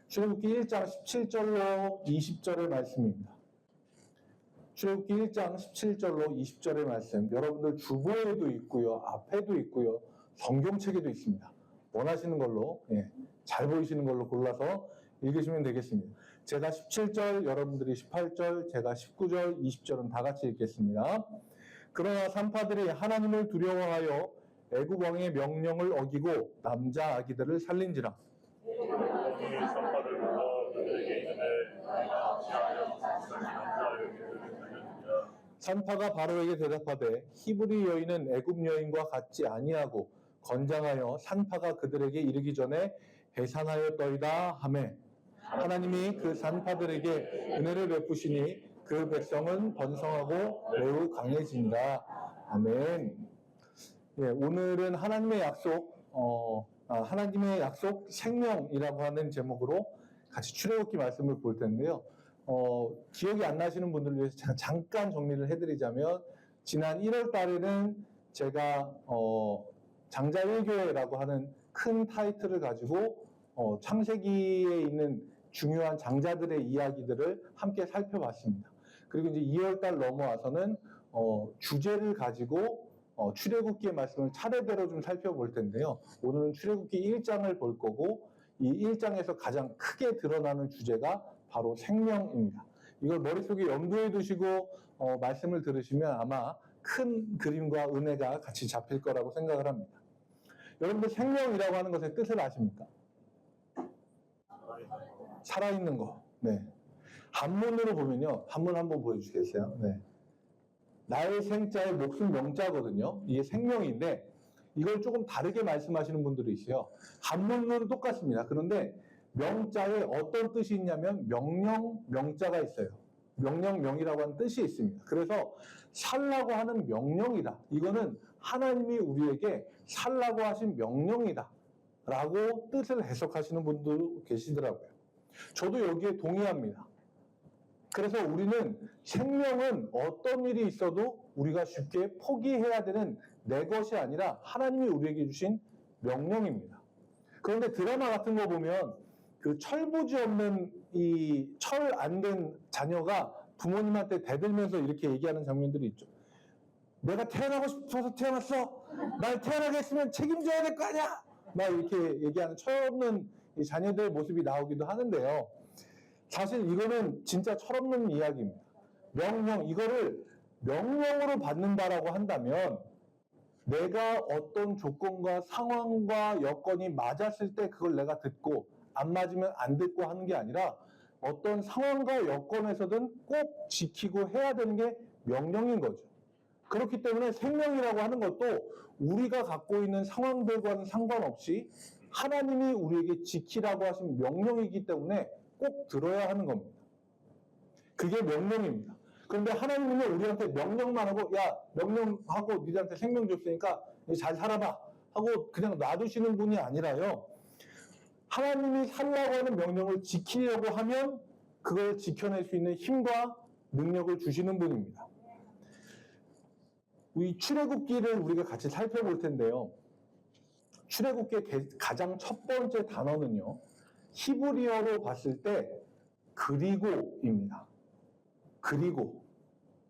출애굽기 1장 17절로 20절의 말씀입니다. 출애굽기 1장 17절로 20절의 말씀, 여러분들 주보에도 있고요, 앞에도 있고요, 성경책에도 있습니다. 원하시는 걸로, 잘 보이시는 걸로 골라서 읽으시면 되겠습니다. 제가 17절, 여러분들이 18절, 제가 19절, 20절은 다 같이 읽겠습니다. 그러나 산파들이 하나님을 두려워하여 애굽 왕의 명령을 어기고 남자 아기들을 살린지라. 산파가 바로에게 대답하되 히브리 여인은 애굽 여인과 같지 아니하고 건장하여 산파가 그들에게 이르기 전에 해산하였더이다 하매 하나님이 그 산파들에게 은혜를 베푸시니 그 백성은 번성하고 매우 강해진다. 아멘. 오늘은 하나님의 약속 생명이라고 하는 제목으로 같이 출애굽기 말씀을 볼 텐데요. 기억이 안 나시는 분들을 위해서 제가 잠깐 정리를 해드리자면, 지난 1월 달에는 제가 장자 1교회라고 하는 큰 타이틀을 가지고 창세기에 있는 중요한 장자들의 이야기들을 함께 살펴봤습니다. 그리고 이제 2월 달 넘어와서는 주제를 가지고 출애굽기의 말씀을 차례대로 좀 살펴볼 텐데요. 오늘은 출애굽기 1장을 볼 거고, 이 1장에서 가장 크게 드러나는 주제가 바로 생명입니다. 이걸 머릿속에 염두에 두시고 말씀을 들으시면 아마 큰 그림과 은혜가 같이 잡힐 거라고 생각을 합니다. 여러분들 생명이라고 하는 것의 뜻을 아십니까? 살아있는 거. 네. 한문으로 보면요. 한문 한번 보여주시겠어요? 네. 나의 생자의 목숨 명자거든요. 이게 생명인데 이걸 조금 다르게 말씀하시는 분들이 있어요. 한문으로 똑같습니다. 그런데 명자에 어떤 뜻이 있냐면 명령, 명자가 있어요. 명령, 명이라고 하는 뜻이 있습니다. 그래서 살라고 하는 명령이다. 이거는 하나님이 우리에게 살라고 하신 명령이다 라고 뜻을 해석하시는 분도 계시더라고요. 저도 여기에 동의합니다. 그래서 우리는 생명은 어떤 일이 있어도 우리가 쉽게 포기해야 되는 내 것이 아니라 하나님이 우리에게 주신 명령입니다. 그런데 드라마 같은 거 보면 그 철부지 없는 이 철 안 된 자녀가 부모님한테 대들면서 이렇게 얘기하는 장면들이 있죠. 내가 태어나고 싶어서 태어났어. 날 태어나게 했으면 책임져야 될 거 아니야. 막 이렇게 얘기하는 철없는 이 자녀들의 모습이 나오기도 하는데요. 사실 이거는 진짜 철없는 이야기입니다. 명령, 이거를 명령으로 받는다라고 한다면 내가 어떤 조건과 상황과 여건이 맞았을 때 그걸 내가 듣고 안 맞으면 안 듣고 하는 게 아니라 어떤 상황과 여건에서든 꼭 지키고 해야 되는 게 명령인 거죠. 그렇기 때문에 생명이라고 하는 것도 우리가 갖고 있는 상황들과는 상관없이 하나님이 우리에게 지키라고 하신 명령이기 때문에 꼭 들어야 하는 겁니다. 그게 명령입니다. 그런데 하나님은 우리한테 명령만 하고, 야, 명령하고 니들한테 생명 줬으니까 잘 살아봐 하고 그냥 놔두시는 분이 아니라요. 하나님이 살라고 하는 명령을 지키려고 하면 그걸 지켜낼 수 있는 힘과 능력을 주시는 분입니다. 이 출애굽기를 우리가 같이 살펴볼 텐데요. 출애굽기의 가장 첫 번째 단어는요. 히브리어로 봤을 때 그리고입니다. 그리고.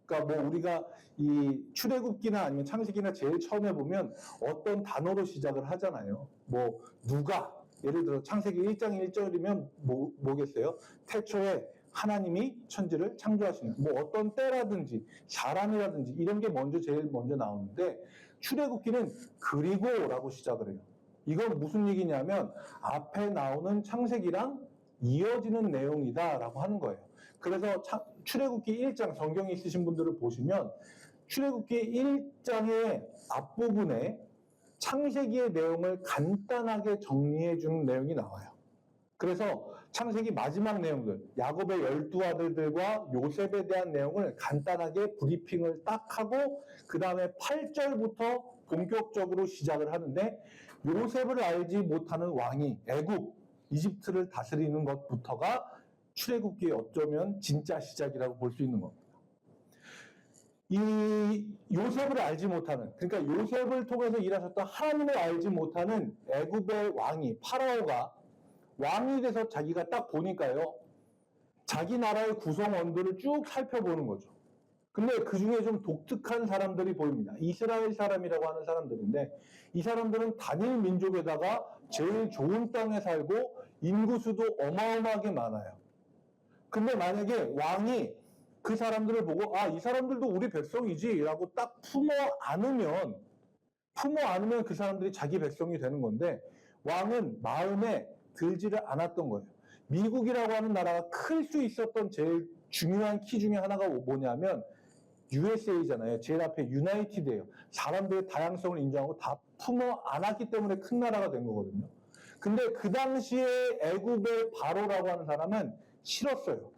그러니까 뭐 우리가 이 출애굽기나 아니면 창세기나 제일 처음에 보면 어떤 단어로 시작을 하잖아요. 뭐 누가, 예를 들어 창세기 1장 1절이면 뭐겠어요? 태초에 하나님이 천지를 창조하시는, 뭐 어떤 때라든지 사람이라든지 이런 게 제일 먼저 나오는데, 출애굽기는 그리고라고 시작을 해요. 이건 무슨 얘기냐면 앞에 나오는 창세기랑 이어지는 내용이다라고 하는 거예요. 그래서 출애굽기 1장, 성경이 있으신 분들을 보시면 출애굽기 1장의 앞부분에 창세기의 내용을 간단하게 정리해 주는 내용이 나와요. 그래서 창세기 마지막 내용들, 야곱의 12아들들과 요셉에 대한 내용을 간단하게 브리핑을 딱 하고 그 다음에 8절부터 본격적으로 시작을 하는데, 요셉을 알지 못하는 왕이 애굽, 이집트를 다스리는 것부터가 출애굽기의 어쩌면 진짜 시작이라고 볼 수 있는 겁니다. 이 요셉을 알지 못하는, 그러니까 요셉을 통해서 일하셨던 하나님을 알지 못하는 애굽의 왕이, 파라오가 왕이 돼서 자기가 딱 보니까요. 자기 나라의 구성원들을 쭉 살펴보는 거죠. 근데 그 중에 좀 독특한 사람들이 보입니다. 이스라엘 사람이라고 하는 사람들인데 이 사람들은 단일 민족에다가 제일 좋은 땅에 살고 인구수도 어마어마하게 많아요. 근데 만약에 왕이 그 사람들을 보고 아, 이 사람들도 우리 백성이지 라고 딱 품어 안으면 그 사람들이 자기 백성이 되는 건데 왕은 마음에 들지를 않았던 거예요. 미국이라고 하는 나라가 클 수 있었던 제일 중요한 키 중에 하나가 뭐냐면 USA잖아요. 제일 앞에 유나이티드예요. 사람들의 다양성을 인정하고 다 품어 안았기 때문에 큰 나라가 된 거거든요. 근데 그 당시에 애굽의 바로라고 하는 사람은 싫었어요.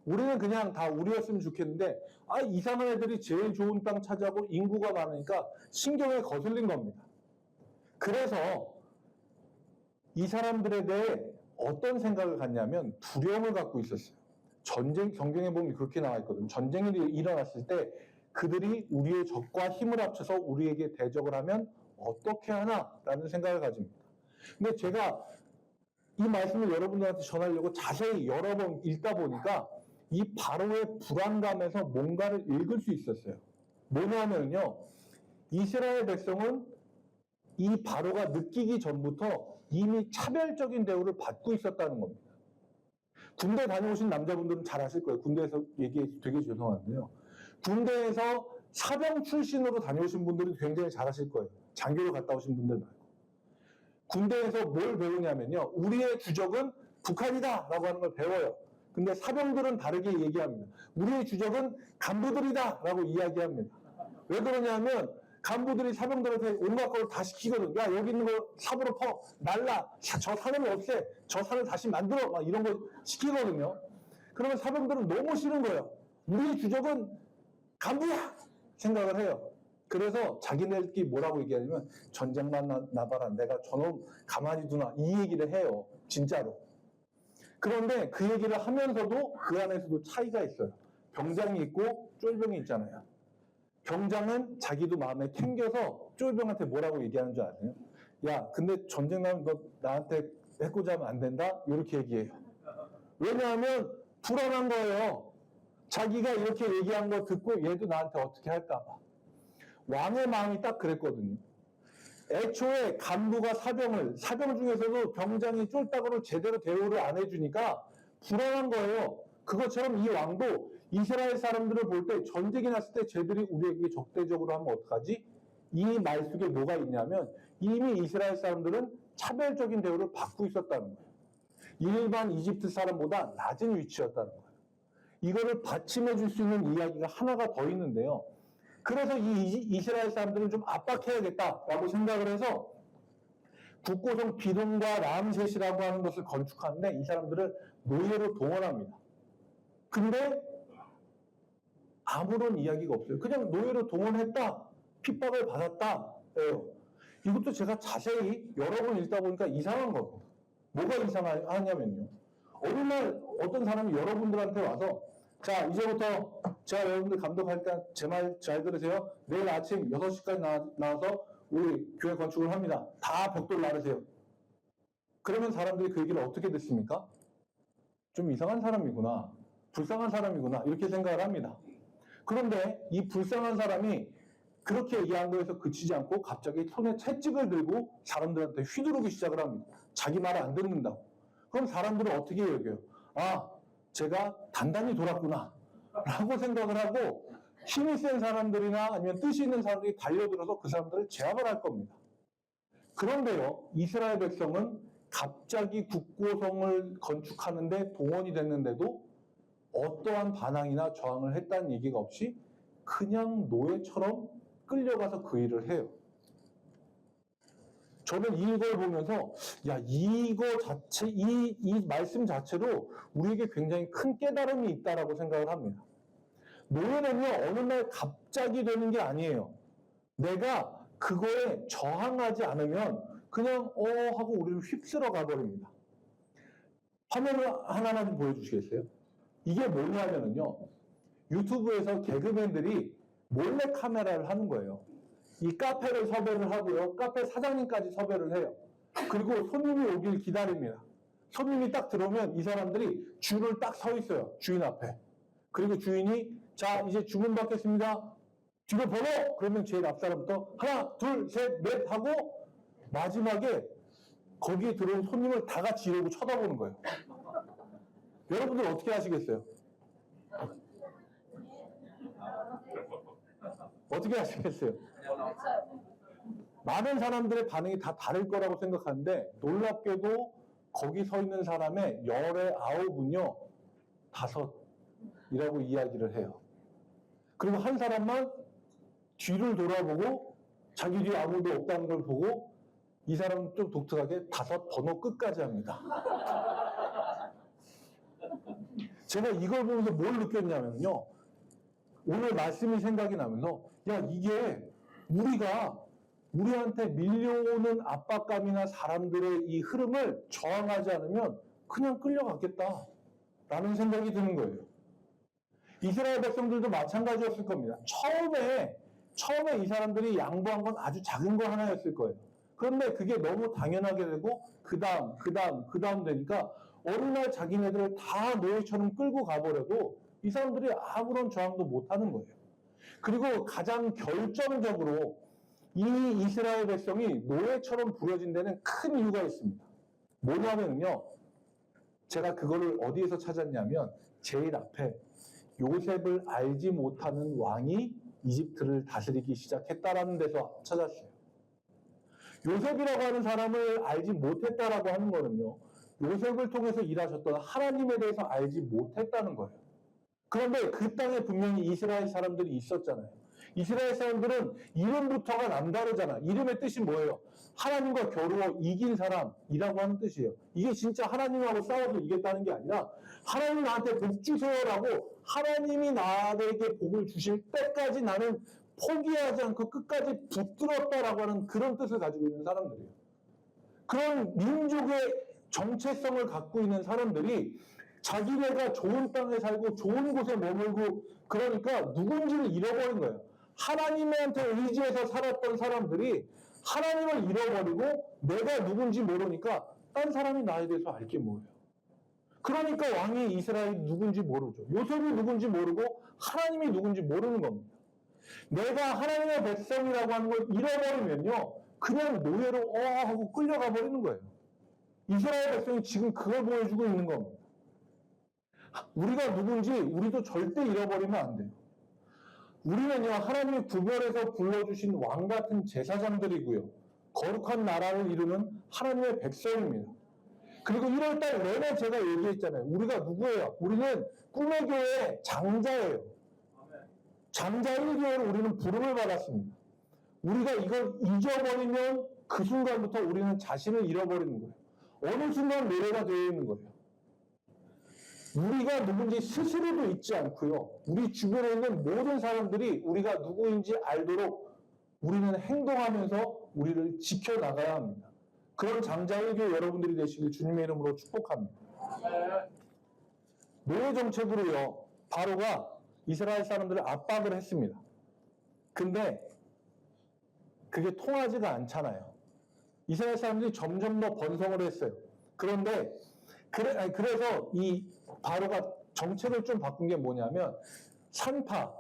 우리는 그냥 다 우리였으면 좋겠는데 아, 이상한 애들이 제일 좋은 땅 차지하고 인구가 많으니까 신경에 거슬린 겁니다. 그래서 이 사람들에 대해 어떤 생각을 갖냐면 두려움을 갖고 있었어요. 경쟁에 보면 그렇게 나와 있거든요. 전쟁이 일어났을 때 그들이 우리의 적과 힘을 합쳐서 우리에게 대적을 하면 어떻게 하나라는 생각을 가집니다. 근데 제가 이 말씀을 여러분들한테 전하려고 자세히 여러 번 읽다 보니까 이 바로의 불안감에서 뭔가를 읽을 수 있었어요. 뭐냐면요. 이스라엘 백성은 이 바로가 느끼기 전부터 이미 차별적인 대우를 받고 있었다는 겁니다. 군대 다녀오신 남자분들은 잘 아실 거예요. 군대에서 얘기해서 되게 죄송한데요. 군대에서 사병 출신으로 다녀오신 분들은 굉장히 잘 아실 거예요. 장교로 갔다 오신 분들 말고. 군대에서 뭘 배우냐면요. 우리의 주적은 북한이다 라고 하는 걸 배워요. 근데 사병들은 다르게 얘기합니다. 우리의 주적은 간부들이다 라고 이야기합니다. 왜 그러냐면 간부들이 사병들한테 온갖 걸 다 시키거든. 야, 여기 있는 거 삽으로 퍼, 날라, 저 산을 없애, 저 산을 다시 만들어, 막 이런 거 시키거든요. 그러면 사병들은 너무 싫은 거예요. 우리의 주적은 간부야! 생각을 해요. 그래서 자기네들끼리 뭐라고 얘기하냐면 전쟁만 나봐라, 내가 저놈 가만히 두나, 이 얘기를 해요. 진짜로. 그런데 그 얘기를 하면서도 그 안에서도 차이가 있어요. 병장이 있고 쫄병이 있잖아요. 병장은 자기도 마음에 캥겨서 쫄병한테 뭐라고 얘기하는 줄 아세요? 야, 근데 전쟁 나면 너 나한테 해코지 하면 안 된다? 이렇게 얘기해요. 왜냐하면 불안한 거예요. 자기가 이렇게 얘기한 거 듣고 얘도 나한테 어떻게 할까 봐. 왕의 마음이 딱 그랬거든요. 애초에 간부가 사병 중에서도 병장이 쫄딱으로 제대로 대우를 안 해주니까 불안한 거예요. 그것처럼 이 왕도 이스라엘 사람들을 볼 때 전쟁이 났을 때 쟤들이 우리에게 적대적으로 하면 어떡하지? 이 말 속에 뭐가 있냐면 이미 이스라엘 사람들은 차별적인 대우를 받고 있었다는 거예요. 일반 이집트 사람보다 낮은 위치였다는 거예요. 이거를 받침해 줄 수 있는 이야기가 하나가 더 있는데요. 그래서 이 이스라엘 사람들은 좀 압박해야겠다라고 생각을 해서 국고성 비돔과 람셋이라고 하는 것을 건축하는데 이 사람들을 노예로 동원합니다. 근데 아무런 이야기가 없어요. 그냥 노예로 동원했다. 핍박을 받았다. 예요. 이것도 제가 자세히 여러 번 읽다 보니까 이상한 겁니다. 뭐가 이상하냐면요. 어느 날 어떤 사람이 여러분들한테 와서 자, 이제부터 제가 여러분들 감독하니까 제 말 잘 들으세요. 내일 아침 6시까지 나와서 우리 교회 건축을 합니다. 다 벽돌 나르세요. 그러면 사람들이 그 얘기를 어떻게 듣습니까? 좀 이상한 사람이구나. 불쌍한 사람이구나. 이렇게 생각을 합니다. 그런데 이 불쌍한 사람이 그렇게 얘기한 거에서 그치지 않고 갑자기 손에 채찍을 들고 사람들한테 휘두르기 시작을 합니다. 자기 말을 안 듣는다고. 그럼 사람들은 어떻게 여겨요? 아, 제가 단단히 돌았구나 라고 생각을 하고 힘이 센 사람들이나 아니면 뜻이 있는 사람들이 달려들어서 그 사람들을 제압을 할 겁니다. 그런데요, 이스라엘 백성은 갑자기 국고성을 건축하는데 동원이 됐는데도 어떠한 반항이나 저항을 했다는 얘기가 없이 그냥 노예처럼 끌려가서 그 일을 해요. 저는 이걸 보면서 야, 이거 자체, 이 말씀 자체로 우리에게 굉장히 큰 깨달음이 있다라고 생각을 합니다. 노예는요, 어느 날 갑자기 되는 게 아니에요. 내가 그거에 저항하지 않으면 그냥 하고 우리를 휩쓸어 가버립니다. 화면을 하나만 좀 보여주시겠어요? 이게 뭐냐면요, 유튜브에서 개그맨들이 몰래 카메라를 하는 거예요. 이 카페를 섭외를 하고요. 카페 사장님까지 섭외를 해요. 그리고 손님이 오길 기다립니다. 손님이 딱 들어오면 이 사람들이 줄을 딱 서 있어요. 주인 앞에. 그리고 주인이 자 이제 주문 받겠습니다. 뒤로 번호! 그러면 제일 앞 사람부터 하나, 둘, 셋, 넷 하고 마지막에 거기에 들어온 손님을 다 같이 이러고 쳐다보는 거예요. 여러분들 어떻게 하시겠어요? 어떻게 하시겠어요? 많은 사람들의 반응이 다 다를 거라고 생각하는데 놀랍게도 거기 서 있는 사람의 10에 9은요 5이라고 이야기를 해요. 그리고 한 사람만 뒤를 돌아보고 자기 뒤에 아무도 없다는 걸 보고 이 사람은 좀 독특하게 5 번호 끝까지 합니다. 제가 이걸 보면서 뭘 느꼈냐면요. 오늘 말씀이 생각이 나면서 야 이게 우리한테 밀려오는 압박감이나 사람들의 이 흐름을 저항하지 않으면 그냥 끌려가겠다 라는 생각이 드는 거예요. 이스라엘 백성들도 마찬가지였을 겁니다. 처음에 이 사람들이 양보한 건 아주 작은 거 하나였을 거예요. 그런데 그게 너무 당연하게 되고 그 다음 되니까 어느 날 자기네들을 다 노예처럼 끌고 가버려도 이 사람들이 아무런 저항도 못하는 거예요. 그리고 가장 결정적으로 이 이스라엘 백성이 노예처럼 부려진 데는 큰 이유가 있습니다. 뭐냐면요. 제가 그거를 어디에서 찾았냐면 제일 앞에 요셉을 알지 못하는 왕이 이집트를 다스리기 시작했다라는 데서 찾았어요. 요셉이라고 하는 사람을 알지 못했다라고 하는 거는요. 요셉을 통해서 일하셨던 하나님에 대해서 알지 못했다는 거예요. 그런데 그 땅에 분명히 이스라엘 사람들이 있었잖아요. 이스라엘 사람들은 이름부터가 남다르잖아. 이름의 뜻이 뭐예요? 하나님과 겨루어 이긴 사람이라고 하는 뜻이에요. 이게 진짜 하나님하고 싸워서 이겼다는 게 아니라 하나님 나한테 복 주세요라고 하나님이 나에게 복을 주실 때까지 나는 포기하지 않고 끝까지 붙들었다라고 하는 그런 뜻을 가지고 있는 사람들이에요. 그런 민족의 정체성을 갖고 있는 사람들이 자기네가 좋은 땅에 살고 좋은 곳에 머물고 그러니까 누군지를 잃어버린 거예요. 하나님한테 의지해서 살았던 사람들이 하나님을 잃어버리고 내가 누군지 모르니까 딴 사람이 나에 대해서 알게 뭐예요. 그러니까 왕이 이스라엘이 누군지 모르죠. 요셉이 누군지 모르고 하나님이 누군지 모르는 겁니다. 내가 하나님의 백성이라고 하는 걸 잃어버리면요. 그냥 노예로 하고 끌려가 버리는 거예요. 이스라엘 백성이 지금 그걸 보여주고 있는 겁니다. 우리가 누군지 우리도 절대 잃어버리면 안 돼요. 우리는요, 하나님이 구별해서 불러주신 왕 같은 제사장들이고요. 거룩한 나라를 이루는 하나님의 백성입니다. 그리고 1월달 내내 제가 얘기했잖아요. 우리가 누구예요? 우리는 꿈의 교회의 장자예요. 장자 1교회로 우리는 부름을 받았습니다. 우리가 이걸 잊어버리면 그 순간부터 우리는 자신을 잃어버리는 거예요. 어느 순간 노예가 되어 있는 거예요. 우리가 누군지 스스로도 잊지 않고요. 우리 주변에 있는 모든 사람들이 우리가 누구인지 알도록 우리는 행동하면서 우리를 지켜나가야 합니다. 그런 장자 1교회 여러분들이 되시길 주님의 이름으로 축복합니다. 노예 정책으로요. 바로가 이스라엘 사람들을 압박을 했습니다. 근데 그게 통하지가 않잖아요. 이스라엘 사람들이 점점 더 번성을 했어요. 그런데 그래서 이 바로가 정책을 좀 바꾼 게 뭐냐면 산파,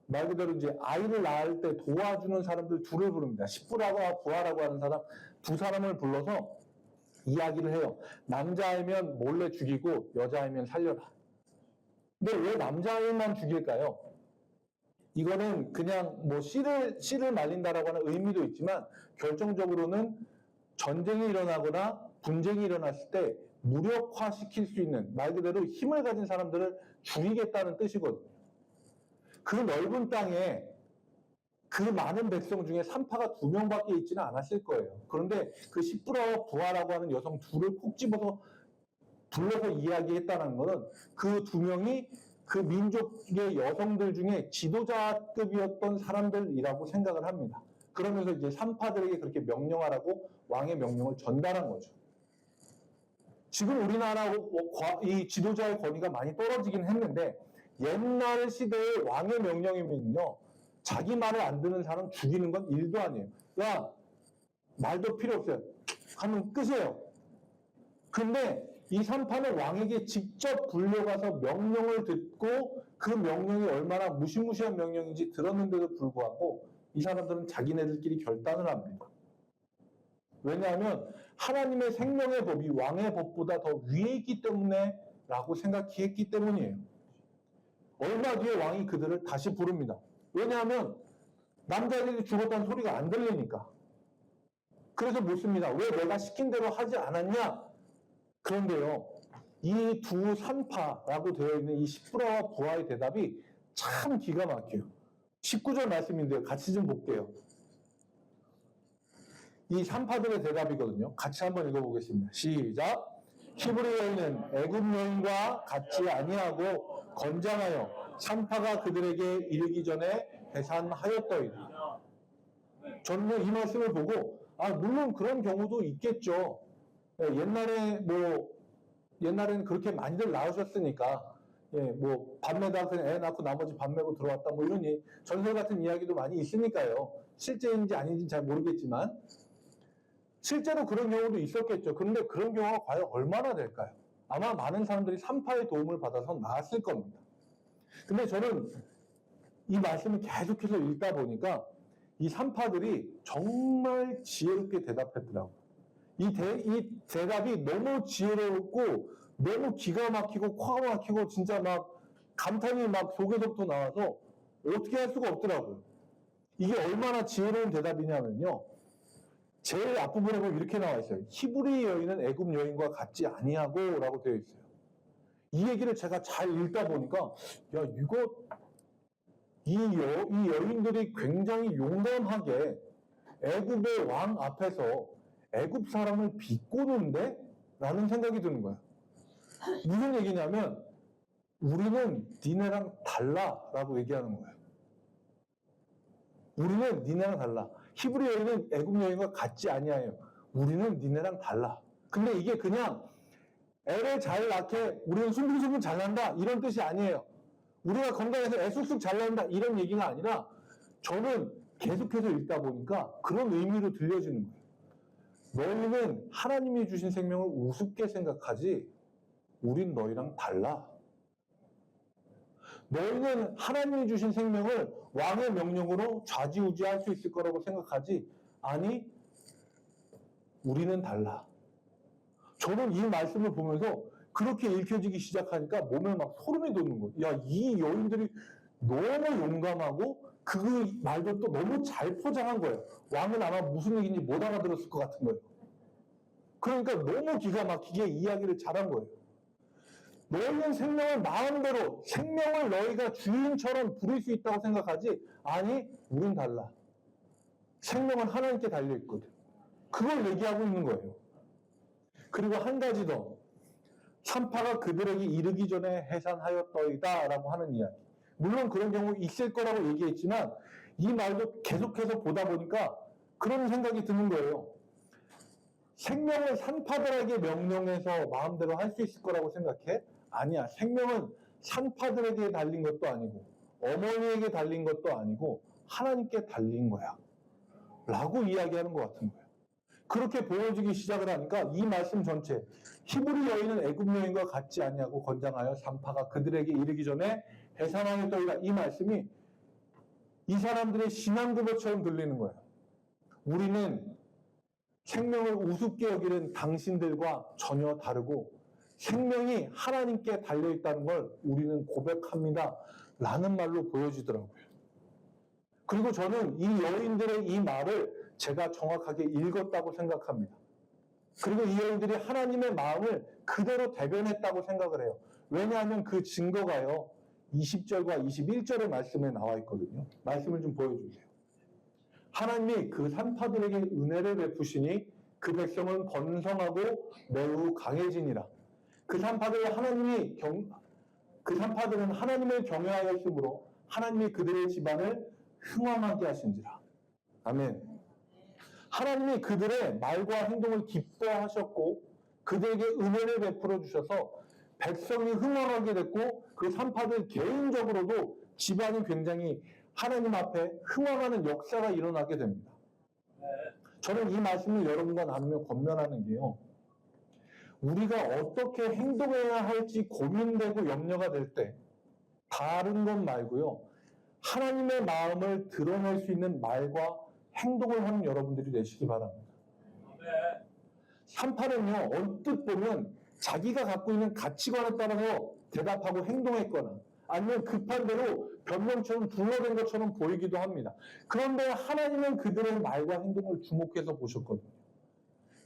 말 그대로 이제 아이를 낳을 때 도와주는 사람들 둘을 부릅니다. 식부라고 부하라고 하는 사람 두 사람을 불러서 이야기를 해요. 남자아이면 몰래 죽이고 여자아이면 살려라. 근데 왜 남자아이만 죽일까요? 이거는 그냥 뭐 씨를 말린다라고 하는 의미도 있지만 결정적으로는 전쟁이 일어나거나 분쟁이 일어났을 때 무력화시킬 수 있는 말 그대로 힘을 가진 사람들을 죽이겠다는 뜻이거든요. 그 넓은 땅에 그 많은 백성 중에 산파가 2명밖에 있지는 않았을 거예요. 그런데 그 시프라와 부하라고 하는 여성 둘을 콕 집어서 불러서 이야기했다는 것은 그 2명이 그 민족의 여성들 중에 지도자급이었던 사람들이라고 생각을 합니다. 그러면서 이제 산파들에게 그렇게 명령하라고 왕의 명령을 전달한 거죠. 지금 우리나라 이 지도자의 권위가 많이 떨어지긴 했는데 옛날 시대의 왕의 명령이면요. 자기 말을 안 듣는 사람 죽이는 건 일도 아니에요. 야, 말도 필요 없어요. 하면 끝이에요. 근데 이 산파는 왕에게 직접 불려가서 명령을 듣고 그 명령이 얼마나 무시무시한 명령인지 들었는데도 불구하고 이 사람들은 자기네들끼리 결단을 합니다. 왜냐하면 하나님의 생명의 법이 왕의 법보다 더 위에 있기 때문에 라고 생각했기 때문이에요. 얼마 뒤에 왕이 그들을 다시 부릅니다. 왜냐하면 남자들이 죽었다는 소리가 안 들리니까. 그래서 묻습니다. 왜 내가 시킨 대로 하지 않았냐? 그런데요, 이 두 산파라고 되어 있는 이 시프라와 부하의 대답이 참 기가 막혀요. 19절 말씀인데요. 같이 좀 볼게요. 이 산파들의 대답이거든요. 같이 한번 읽어보겠습니다. 시작. 히브리 여인은 애굽 여인과 같지 아니하고 건장하여 산파가 그들에게 이르기 전에 해산하였더이다. 저는 이 말씀을 보고 물론 그런 경우도 있겠죠. 옛날에는 그렇게 많이들 나오셨으니까 밥 매다 그냥 애 낳고 나머지 밥 매고 들어왔다 이런 전설 같은 이야기도 많이 있으니까요. 실제인지 아닌지 잘 모르겠지만 실제로 그런 경우도 있었겠죠. 그런데 그런 경우가 과연 얼마나 될까요? 아마 많은 사람들이 산파의 도움을 받아서 나았을 겁니다. 근데 저는 이 말씀을 계속해서 읽다 보니까 이 산파들이 정말 지혜롭게 대답했더라고요. 이 대답이 너무 지혜롭고 너무 기가 막히고 코가 막히고 진짜 막 감탄이 막 속에서부터 나와서 어떻게 할 수가 없더라고요. 이게 얼마나 지혜로운 대답이냐면요. 제일 앞부분에 보면 이렇게 나와 있어요. 히브리 여인은 애굽 여인과 같지 아니하고 라고 되어 있어요. 이 얘기를 제가 잘 읽다 보니까 이 여인들이 굉장히 용감하게 애굽의 왕 앞에서 애굽 사람을 비꼬는데? 라는 생각이 드는 거야. 무슨 얘기냐면 우리는 니네랑 달라 라고 얘기하는 거예요. 우리는 니네랑 달라. 히브리 여인은 애굽 여인과 같지 아니하여. 우리는 니네랑 달라. 근데 이게 그냥 애를 잘 낳게 우리는 숭숭숭 잘 난다 이런 뜻이 아니에요. 우리가 건강해서 애 쑥쑥 잘 난다 이런 얘기가 아니라 저는 계속해서 읽다 보니까 그런 의미로 들려지는 거예요. 너희는 하나님이 주신 생명을 우습게 생각하지 우린 너희랑 달라. 너희는 하나님이 주신 생명을 왕의 명령으로 좌지우지할 수 있을 거라고 생각하지 아니 우리는 달라. 저는 이 말씀을 보면서 그렇게 읽혀지기 시작하니까 몸에 막 소름이 돋는 거예요. 이 여인들이 너무 용감하고 그 말도 또 너무 잘 포장한 거예요. 왕은 아마 무슨 얘기인지 못 알아들었을 것 같은 거예요. 그러니까 너무 기가 막히게 이야기를 잘한 거예요. 너희는 생명을 마음대로 생명을 너희가 주인처럼 부릴 수 있다고 생각하지 아니 우린 달라. 생명은 하나님께 달려있거든. 그걸 얘기하고 있는 거예요. 그리고 한 가지 더 산파가 그들에게 이르기 전에 해산하였더이다 라고 하는 이야기. 물론 그런 경우 있을 거라고 얘기했지만 이 말도 계속해서 보다 보니까 그런 생각이 드는 거예요. 생명을 산파들에게 명령해서 마음대로 할 수 있을 거라고 생각해? 아니야. 생명은 산파들에게 달린 것도 아니고 어머니에게 달린 것도 아니고 하나님께 달린 거야 라고 이야기하는 것 같은 거예요. 그렇게 보여주기 시작을 하니까 이 말씀 전체 히브리 여인은 애굽 여인과 같지 아니하고 건장하여 산파가 그들에게 이르기 전에 해산하였더이다. 이 말씀이 이 사람들의 신앙고백처럼 들리는 거예요. 우리는 생명을 우습게 여기는 당신들과 전혀 다르고 생명이 하나님께 달려있다는 걸 우리는 고백합니다. 라는 말로 보여지더라고요. 그리고 저는 이 여인들의 이 말을 제가 정확하게 읽었다고 생각합니다. 그리고 이 여인들이 하나님의 마음을 그대로 대변했다고 생각을 해요. 왜냐하면 그 증거가요. 20절과 21절의 말씀에 나와 있거든요. 말씀을 좀 보여주세요. 하나님이 그 산파들에게 은혜를 베푸시니 그 백성은 번성하고 매우 강해지니라. 그 산파들은 하나님을 경외하였으므로 하나님이 그들의 집안을 흥왕하게 하신지라. 아멘. 하나님이 그들의 말과 행동을 기뻐하셨고 그들에게 은혜를 베풀어 주셔서 백성이 흥왕하게 됐고 그 산파들 개인적으로도 집안이 굉장히 하나님 앞에 흥왕하는 역사가 일어나게 됩니다. 저는 이 말씀을 여러분과 나누며 권면하는 게요. 우리가 어떻게 행동해야 할지 고민되고 염려가 될 때 다른 것 말고요. 하나님의 마음을 드러낼 수 있는 말과 행동을 하는 여러분들이 되시기 바랍니다. 38은요. 언뜻 보면 자기가 갖고 있는 가치관에 따라서 대답하고 행동했거나 아니면 급한 대로 변명처럼 둘러댄 것처럼 보이기도 합니다. 그런데 하나님은 그들의 말과 행동을 주목해서 보셨거든요.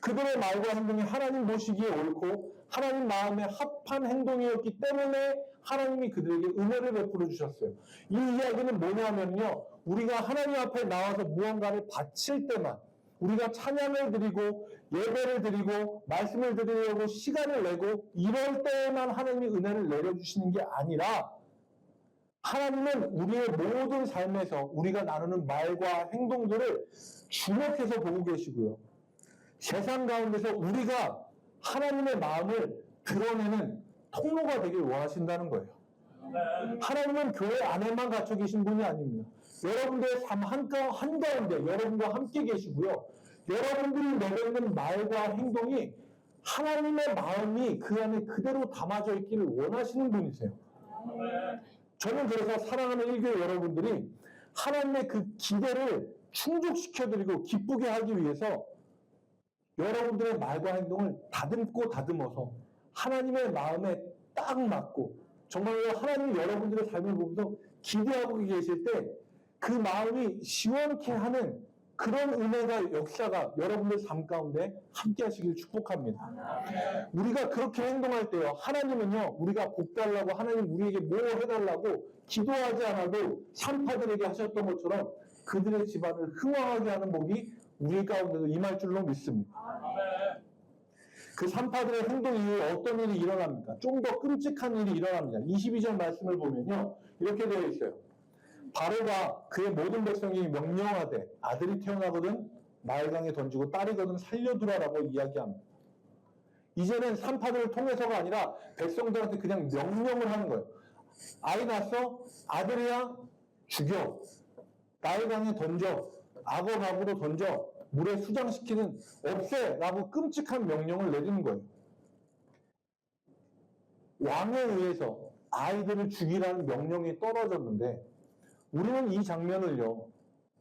그들의 말과 행동이 하나님 보시기에 옳고 하나님 마음에 합한 행동이었기 때문에 하나님이 그들에게 은혜를 베풀어 주셨어요. 이 이야기는 뭐냐면요. 우리가 하나님 앞에 나와서 무언가를 바칠 때만 우리가 찬양을 드리고 예배를 드리고 말씀을 드리려고 시간을 내고 이럴 때에만 하나님이 은혜를 내려주시는 게 아니라 하나님은 우리의 모든 삶에서 우리가 나누는 말과 행동들을 주목해서 보고 계시고요. 세상 가운데서 우리가 하나님의 마음을 드러내는 통로가 되길 원하신다는 거예요. 하나님은 교회 안에만 갇혀 계신 분이 아닙니다. 여러분들의 삶 한가운데 여러분과 함께 계시고요. 여러분들이 내뱉는 말과 행동이 하나님의 마음이 그 안에 그대로 담아져 있기를 원하시는 분이세요. 저는 그래서 사랑하는 일교회 여러분들이 하나님의 그 기대를 충족시켜드리고 기쁘게 하기 위해서 여러분들의 말과 행동을 다듬고 다듬어서 하나님의 마음에 딱 맞고 정말로 하나님이 여러분들의 삶을 보면서 기대하고 계실 때 그 마음이 시원케 하는 그런 은혜가 역사가 여러분들 삶 가운데 함께 하시길 축복합니다. 우리가 그렇게 행동할 때요. 하나님은요. 우리가 복 달라고 하나님 우리에게 뭐 해달라고 기도하지 않아도 산파들에게 하셨던 것처럼 그들의 집안을 흥왕하게 하는 복이 우리 가운데도 임할 줄로 믿습니다. 그 산파들의 행동 이후에 어떤 일이 일어납니까? 좀 더 끔찍한 일이 일어납니다. 22절 말씀을 보면요. 이렇게 되어 있어요. 바로가 그의 모든 백성이 명령하되 아들이 태어나거든 나일강에 던지고 딸이거든 살려두라라고 이야기합니다. 이제는 산파들을 통해서가 아니라 백성들한테 그냥 명령을 하는 거예요. 아이 낳았어? 아들이야? 죽여. 나일강에 던져. 악어갑으로 던져. 물에 수장시키는 없애라고 끔찍한 명령을 내리는 거예요. 왕에 의해서 아이들을 죽이라는 명령이 떨어졌는데 우리는 이 장면을요.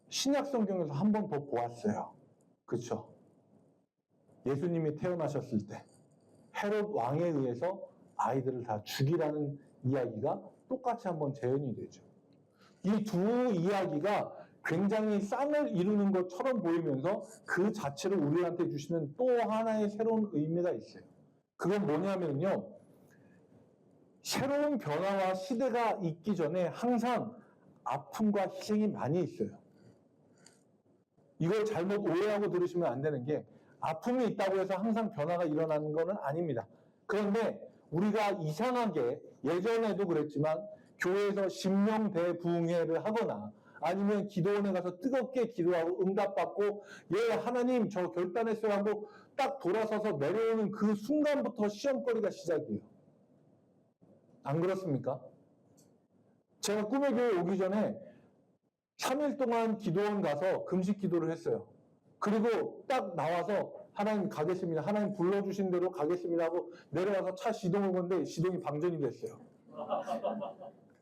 신약 성경에서 한 번 더 보았어요. 그렇죠? 예수님이 태어나셨을 때 헤롯 왕에 의해서 아이들을 다 죽이라는 이야기가 똑같이 한번 재현이 되죠. 이 두 이야기가 굉장히 쌍을 이루는 것처럼 보이면서 그 자체를 우리한테 주시는 또 하나의 새로운 의미가 있어요. 그건 뭐냐면요. 새로운 변화와 시대가 있기 전에 항상 아픔과 희생이 많이 있어요. 이걸 잘못 오해하고 들으시면 안 되는 게 아픔이 있다고 해서 항상 변화가 일어나는 것은 아닙니다. 그런데 우리가 이상하게 예전에도 그랬지만 교회에서 신명대부흥회를 하거나 아니면 기도원에 가서 뜨겁게 기도하고 응답받고 예 하나님 저 결단했어요 하고 딱 돌아서서 내려오는 그 순간부터 시험거리가 시작이에요. 안 그렇습니까? 제가 꿈의 교회 오기 전에 3일 동안 기도원 가서 금식 기도를 했어요. 그리고 딱 나와서 하나님 가겠습니다. 하나님 불러주신 대로 가겠습니다 하고 내려와서 차 시동을 건데 시동이 방전이 됐어요.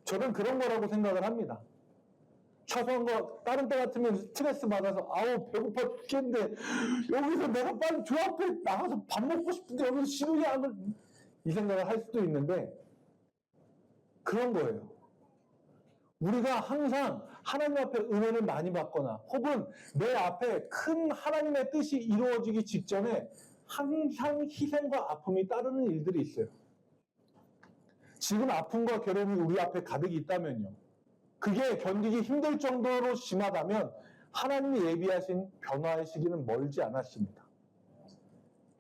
저는 그런 거라고 생각을 합니다. 차소한 거 다른 때 같으면 스트레스 받아서 아우 배고파 죽겠는데 여기서 내가 빨리 저 앞에 나가서 밥 먹고 싶은데 여기서 시동이 안 걸... 이 생각을 할 수도 있는데 그런 거예요. 우리가 항상 하나님 앞에 은혜를 많이 받거나 혹은 내 앞에 큰 하나님의 뜻이 이루어지기 직전에 항상 희생과 아픔이 따르는 일들이 있어요. 지금 아픔과 괴로움이 우리 앞에 가득 있다면요. 그게 견디기 힘들 정도로 심하다면 하나님이 예비하신 변화의 시기는 멀지 않았습니다.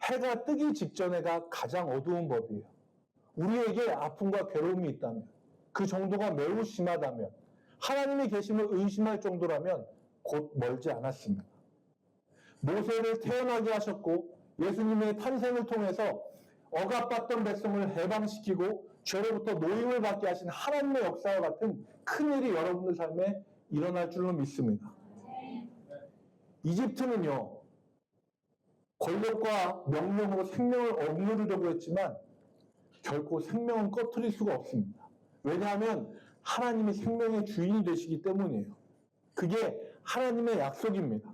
해가 뜨기 직전에가 가장 어두운 법이에요. 우리에게 아픔과 괴로움이 있다면 그 정도가 매우 심하다면 하나님이 계심을 의심할 정도라면 곧 멀지 않았습니다. 모세를 태어나게 하셨고 예수님의 탄생을 통해서 억압받던 백성을 해방시키고 죄로부터 노임을 받게 하신 하나님의 역사와 같은 큰일이 여러분들 삶에 일어날 줄로 믿습니다. 이집트는요. 권력과 명령으로 생명을 억누르려고 했지만 결코 생명은 꺼트릴 수가 없습니다. 왜냐하면 하나님이 생명의 주인이 되시기 때문이에요. 그게 하나님의 약속입니다.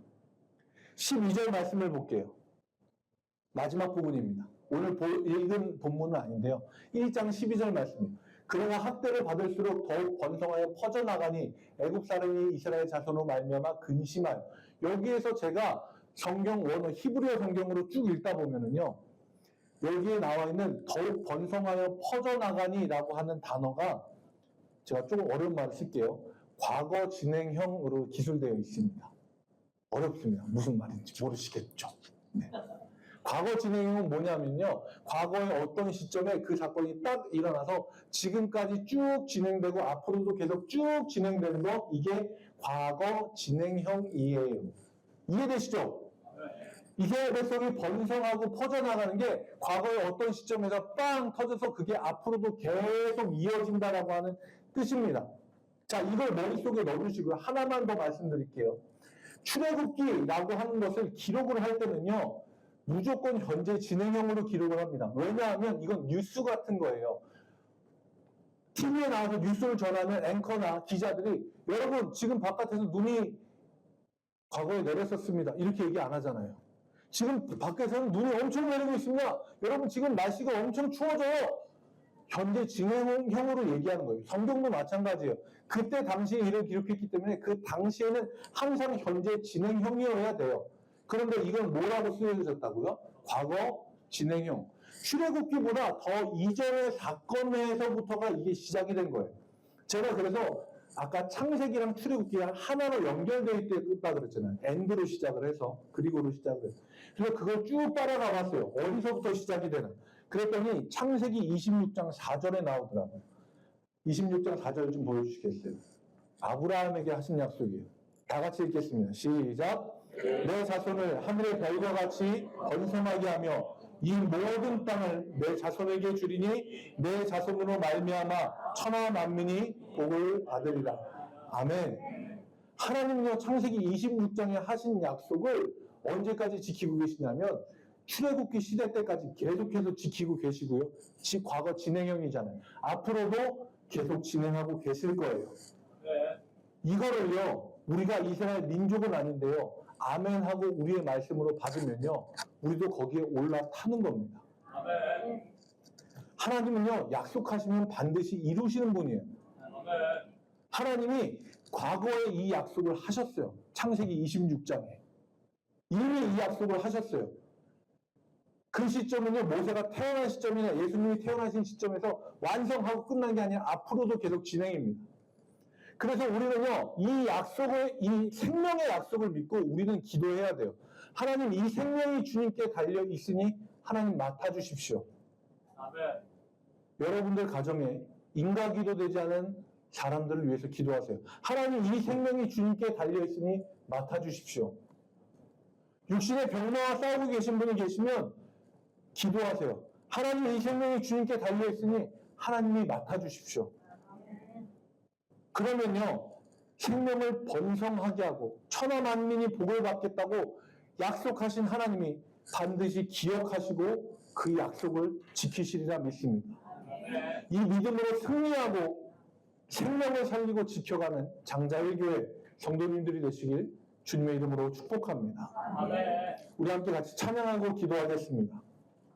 12절 말씀을 볼게요. 마지막 부분입니다. 오늘 읽은 본문은 아닌데요. 1장 12절 말씀입니다. 그러나 학대를 받을수록 더욱 번성하여 퍼져나가니 애굽 사람이 이스라엘 자손으로 말미암아 근심하여. 여기에서 제가 성경 원어 히브리어 성경으로 쭉 읽다 보면은요. 여기에 나와 있는 더욱 번성하여 퍼져나가니라고 하는 단어가 제가 조금 어려운 말을 쓸게요. 과거 진행형으로 기술되어 있습니다. 어렵습니다. 무슨 말인지 모르시겠죠. 네. 과거 진행형은 뭐냐면요. 과거의 어떤 시점에 그 사건이 딱 일어나서 지금까지 쭉 진행되고 앞으로도 계속 쭉 진행되는 거, 이게 과거 진행형이에요. 이해되시죠? 이게 뱃속이 번성하고 퍼져나가는 게 과거의 어떤 시점에서 빵 터져서 그게 앞으로도 계속 이어진다라고 하는 뜻입니다. 자, 이걸 머릿속에 넣어주시고요. 하나만 더 말씀드릴게요. 출애굽기라고 하는 것을 기록을 할 때는요. 무조건 현재 진행형으로 기록을 합니다. 왜냐하면 이건 뉴스 같은 거예요. TV에 나와서 뉴스를 전하는 앵커나 기자들이 여러분 지금 바깥에서 눈이 과거에 내렸었습니다. 이렇게 얘기 안 하잖아요. 지금 밖에서는 눈이 엄청 내리고 있습니다. 여러분 지금 날씨가 엄청 추워져요. 현재 진행형으로 얘기하는 거예요. 성경도 마찬가지예요. 그때 당시에 일을 기록했기 때문에 그 당시에는 항상 현재 진행형이어야 돼요. 그런데 이건 뭐라고 쓰여졌다고요? 과거 진행형. 출애굽기보다 더 이전의 사건에서부터가 이게 시작이 된 거예요. 제가 그래서 아까 창세기랑 출애굽기랑 하나로 연결되어 있다 그랬잖아요. 엔드로 시작을 해서 그리고로 시작을 해서. 그래서 그걸 쭉 따라가 봤어요. 어디서부터 시작이 되나. 그랬더니 창세기 26장 4절에 나오더라고요. 26장 4절 좀 보여주시겠어요? 아브라함에게 하신 약속이에요. 다 같이 읽겠습니다. 시작. 내 자손을 하늘의 별과 같이 번성하게 하며 이 모든 땅을 내 자손에게 주리니 내 자손으로 말미암아 천하 만민이 복을 받으리라. 아멘. 하나님은요 창세기 26장에 하신 약속을 언제까지 지키고 계시냐면 출애굽기 시대 때까지 계속해서 지키고 계시고요. 과거 진행형이잖아요. 앞으로도 계속 진행하고 계실 거예요. 이거를요 우리가 이스라엘 민족은 아닌데요. 아멘 하고 우리의 말씀으로 받으면요. 우리도 거기에 올라타는 겁니다. 아멘. 하나님은요. 약속하시면 반드시 이루시는 분이에요. 아멘. 하나님이 과거에 이 약속을 하셨어요. 창세기 26장에. 이미 이 약속을 하셨어요. 그 시점은요. 모세가 태어난 시점이나 예수님이 태어나신 시점에서 완성하고 끝난 게 아니라 앞으로도 계속 진행입니다. 그래서 우리는요, 이 약속을, 이 생명의 약속을 믿고 우리는 기도해야 돼요. 하나님, 이 생명이 주님께 달려 있으니 하나님 맡아주십시오. 아멘. 여러분들 가정에 인과기도 되지 않은 사람들을 위해서 기도하세요. 하나님, 이 생명이 주님께 달려 있으니 맡아주십시오. 육신의 병마와 싸우고 계신 분이 계시면 기도하세요. 하나님, 이 생명이 주님께 달려 있으니 하나님이 맡아주십시오. 그러면요, 생명을 번성하게 하고 천하 만민이 복을 받겠다고 약속하신 하나님이 반드시 기억하시고 그 약속을 지키시리라 믿습니다. 이 믿음으로 승리하고 생명을 살리고 지켜가는 장자일교회 성도님들이 되시길 주님의 이름으로 축복합니다. 우리 함께 같이 찬양하고 기도하겠습니다.